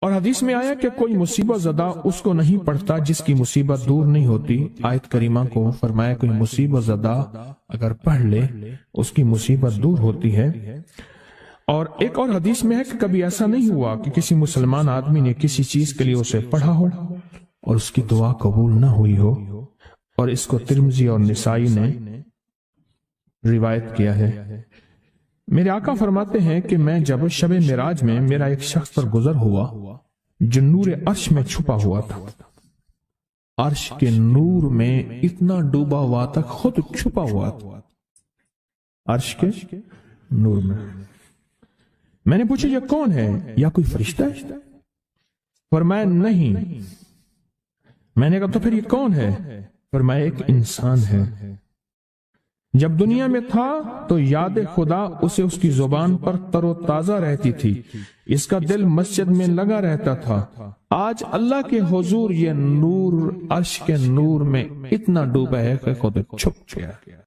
اور حدیث میں آیا کہ کوئی مصیبت زدہ اس کو نہیں پڑھتا جس کی مصیبت دور نہیں ہوتی۔ آیت کریمہ کو فرمایا کوئی مصیبت زدہ اگر پڑھ لے اس کی مصیبت دور ہوتی ہے۔ اور ایک اور حدیث میں ہے کہ کبھی ایسا نہیں ہوا کہ کسی مسلمان آدمی نے کسی چیز کے لیے اسے پڑھا ہو اور اس کی دعا قبول نہ ہوئی ہو، اور اس کو ترمذی اور نسائی نے روایت کیا ہے۔ میرے آقا فرماتے ہیں کہ میں جب شب معراج میں میرا ایک شخص پر گزر ہوا جو نور عرش میں چھپا ہوا تھا، عرش کے نور میں اتنا ڈوبا ہوا تھا، خود چھپا ہوا تھا عرش کے نور میں نے پوچھا یہ کون ہے؟ یا کوئی فرشتہ ہے؟ فرمایا نہیں۔ میں نے کہا تو پھر یہ کون ہے؟ فرمایا ایک انسان ہے، جب دنیا میں تھا تو یاد خدا اسے اس کی زبان پر تر و تازہ رہتی تھی، اس کا دل مسجد میں لگا رہتا تھا۔ آج اللہ کے حضور یہ نور عرش کے نور میں اتنا ڈوبا ہے کہ خود چھپ گیا۔